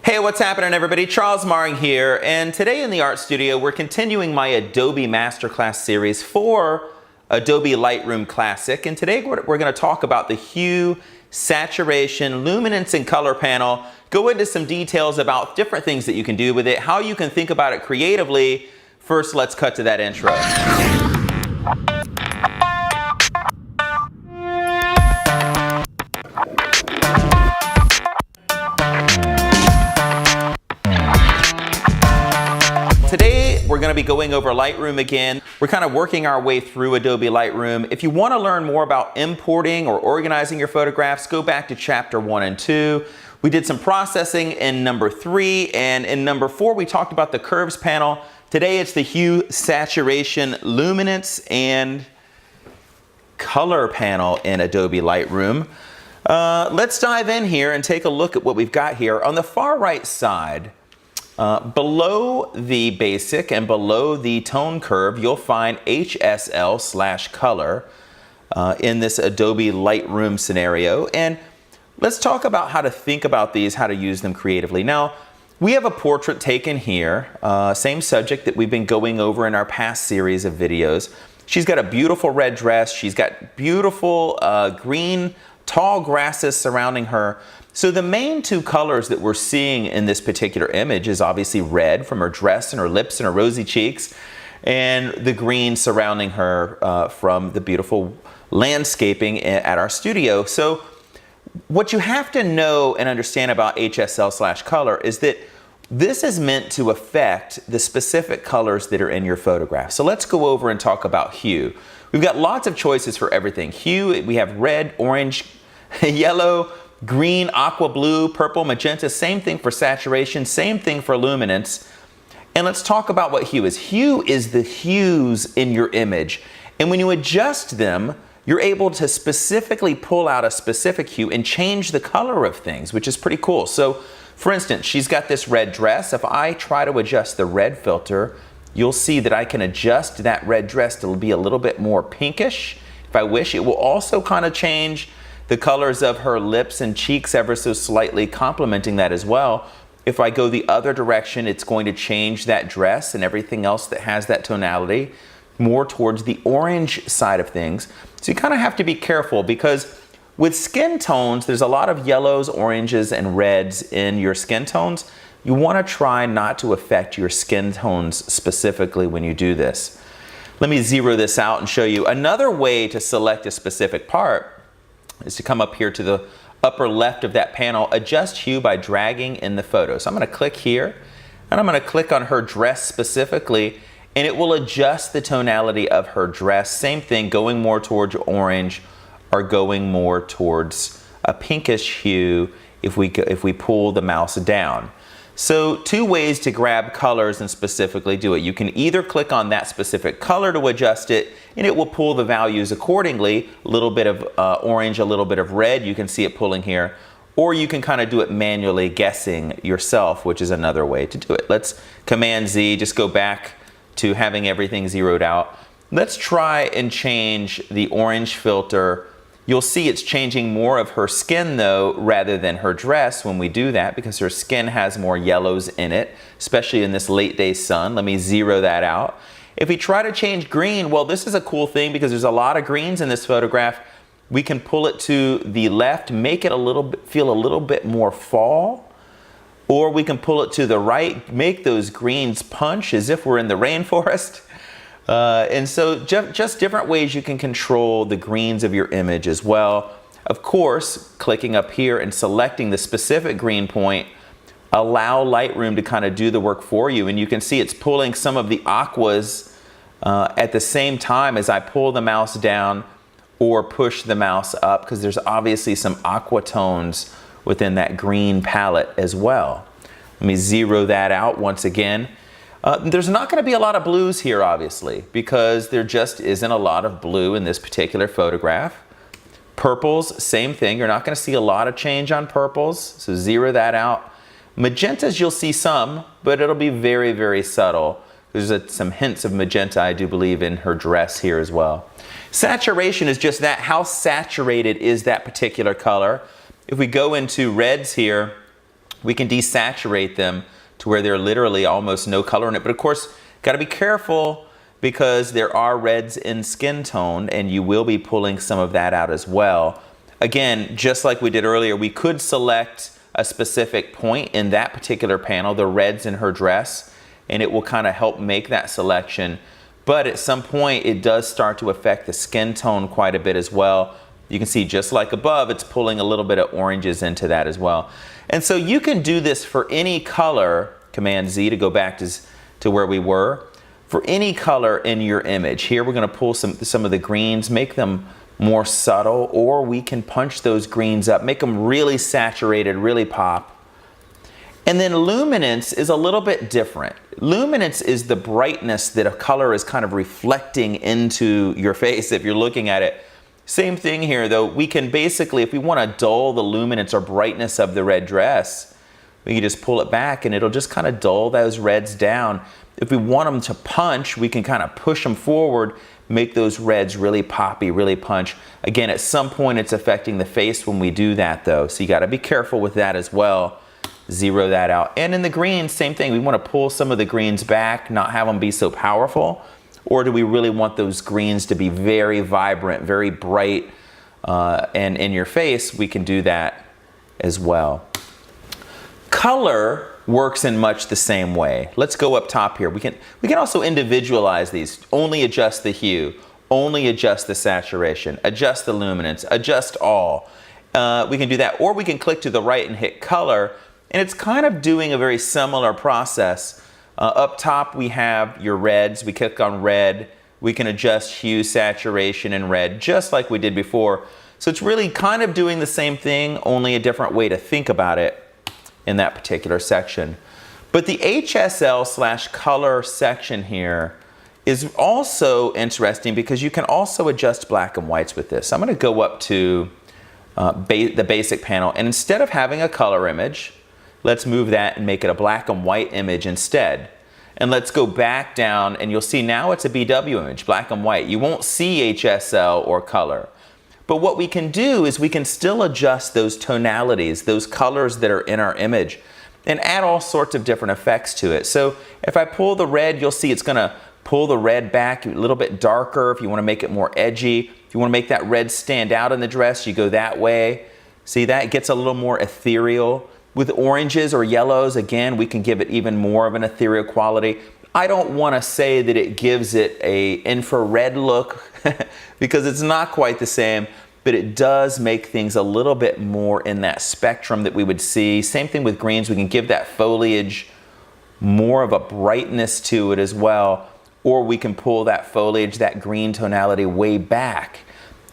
Hey, what's happening everybody? Charles Maring here, and today in the art studio we're continuing my Adobe Masterclass series for Adobe Lightroom Classic, and today we're going to talk about the hue, saturation, luminance, and color panel, go into some details about different things that you can do with it, how you can think about it creatively. First, let's cut to that intro. Today, we're going to be going over Lightroom again. We're kind of working our way through Adobe Lightroom. If you want to learn more about importing or organizing your photographs, go back to chapter 1 and 2. We did some processing in number 3, and in number 4, we talked about the curves panel. Today, it's the hue, saturation, luminance, and color panel in Adobe Lightroom. Let's dive in here and take a look at what we've got here. On the far right side, below the basic and below the tone curve, you'll find HSL/color in this Adobe Lightroom scenario. And let's talk about how to think about these, how to use them creatively. Now, we have a portrait taken here, same subject that we've been going over in our past series of videos. She's got a beautiful red dress. She's got beautiful green, tall grasses surrounding her. So the main two colors that we're seeing in this particular image is obviously red from her dress and her lips and her rosy cheeks, and the green surrounding her from the beautiful landscaping at our studio. So what you have to know and understand about HSL/color is that this is meant to affect the specific colors that are in your photograph. So let's go over and talk about hue. We've got lots of choices for everything. Hue, we have red, orange, yellow, green, aqua blue, purple, magenta, same thing for saturation, same thing for luminance. And let's talk about what hue is. Hue is the hues in your image. And when you adjust them, you're able to specifically pull out a specific hue and change the color of things, which is pretty cool. So for instance, she's got this red dress. If I try to adjust the red filter, you'll see that I can adjust that red dress to be a little bit more pinkish. If I wish, it will also kind of change the colors of her lips and cheeks ever so slightly, complementing that as well. If I go the other direction, it's going to change that dress and everything else that has that tonality more towards the orange side of things. So you kind of have to be careful, because with skin tones, there's a lot of yellows, oranges, and reds in your skin tones. You want to try not to affect your skin tones specifically when you do this. Let me zero this out and show you another way to select a specific part is to come up here to the upper left of that panel, adjust hue by dragging in the photo. So I'm going to click here, and I'm going to click on her dress specifically, and it will adjust the tonality of her dress. Same thing, going more towards orange or going more towards a pinkish hue if we pull the mouse down. So two ways to grab colors and specifically do it. You can either click on that specific color to adjust it, and it will pull the values accordingly. A little bit of orange, a little bit of red, you can see it pulling here. Or you can kind of do it manually, guessing yourself, which is another way to do it. Let's Command Z, just go back to having everything zeroed out. Let's try and change the orange filter. You'll see it's changing more of her skin though, rather than her dress when we do that, because her skin has more yellows in it, especially in this late day sun. Let me zero that out. If we try to change green, well, this is a cool thing because there's a lot of greens in this photograph. We can pull it to the left, make it feel a little bit more fall, or we can pull it to the right, make those greens punch as if we're in the rainforest. And so just different ways you can control the greens of your image as well. Of course, clicking up here and selecting the specific green point, allow Lightroom to kind of do the work for you. And you can see it's pulling some of the aquas at the same time as I pull the mouse down or push the mouse up, because there's obviously some aqua tones within that green palette as well. Let me zero that out once again. There's not going to be a lot of blues here, obviously, because there just isn't a lot of blue in this particular photograph. Purples, same thing. You're not going to see a lot of change on purples, so zero that out. Magentas, you'll see some, but it'll be very, very subtle. There's some hints of magenta, I do believe, in her dress here as well. Saturation is just that. How saturated is that particular color? If we go into reds here, we can desaturate them to where they're literally almost no color in it. But of course, got to be careful because there are reds in skin tone and you will be pulling some of that out as well. Again, just like we did earlier, we could select a specific point in that particular panel, the reds in her dress, and it will kind of help make that selection. But at some point, it does start to affect the skin tone quite a bit as well. You can see just like above, it's pulling a little bit of oranges into that as well. And so you can do this for any color, Command Z to go back to where we were, for any color in your image. Here we're going to pull some of the greens, make them more subtle, or we can punch those greens up, make them really saturated, really pop. And then luminance is a little bit different. Luminance is the brightness that a color is kind of reflecting into your face if you're looking at it. Same thing here though, we can basically, if we want to dull the luminance or brightness of the red dress, we can just pull it back and it'll just kind of dull those reds down. If we want them to punch, we can kind of push them forward, make those reds really poppy, really punch. Again, at some point it's affecting the face when we do that though, so you got to be careful with that as well. Zero that out. And in the greens, same thing. We want to pull some of the greens back, not have them be so powerful. Or do we really want those greens to be very vibrant, very bright, and in your face? We can do that as well. Color works in much the same way. Let's go up top here. We can also individualize these. Only adjust the hue, only adjust the saturation, adjust the luminance, adjust all. We can do that, or we can click to the right and hit color, and it's kind of doing a very similar process. Up top we have your reds. We click on red. We can adjust hue, saturation, and red just like we did before. So it's really kind of doing the same thing, only a different way to think about it in that particular section. But the HSL/color section here is also interesting because you can also adjust black and whites with this. I'm going to go up to the basic panel, and instead of having a color image, let's move that and make it a black and white image instead. And let's go back down and you'll see now it's a BW image, black and white. You won't see HSL or color. But what we can do is we can still adjust those tonalities, those colors that are in our image, and add all sorts of different effects to it. So if I pull the red, you'll see it's going to pull the red back a little bit darker if you want to make it more edgy. If you want to make that red stand out in the dress, you go that way. See, that gets a little more ethereal. With oranges or yellows, again, we can give it even more of an ethereal quality. I don't want to say that it gives it a infrared look because it's not quite the same, but it does make things a little bit more in that spectrum that we would see. Same thing with greens. We can give that foliage more of a brightness to it as well, or we can pull that foliage, that green tonality way back.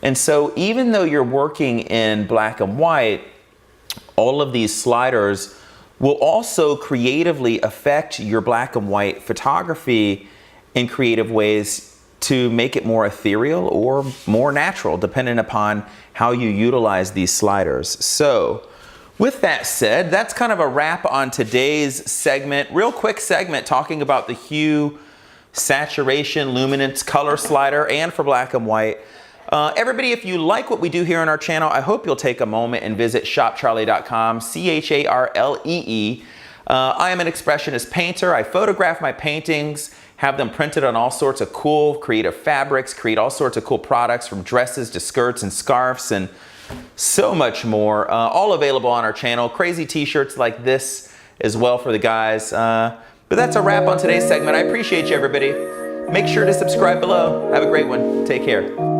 And so even though you're working in black and white, all of these sliders will also creatively affect your black and white photography in creative ways to make it more ethereal or more natural, depending upon how you utilize these sliders. So with that said, that's kind of a wrap on today's segment. Real quick segment talking about the hue, saturation, luminance, color slider, and for black and white. Everybody, if you like what we do here on our channel, I hope you'll take a moment and visit shopcharlie.com, CHARLEE. I am an expressionist painter. I photograph my paintings, have them printed on all sorts of cool creative fabrics, create all sorts of cool products from dresses to skirts and scarves and so much more. All available on our channel. Crazy t-shirts like this as well for the guys. But that's a wrap on today's segment. I appreciate you, everybody. Make sure to subscribe below. Have a great one. Take care.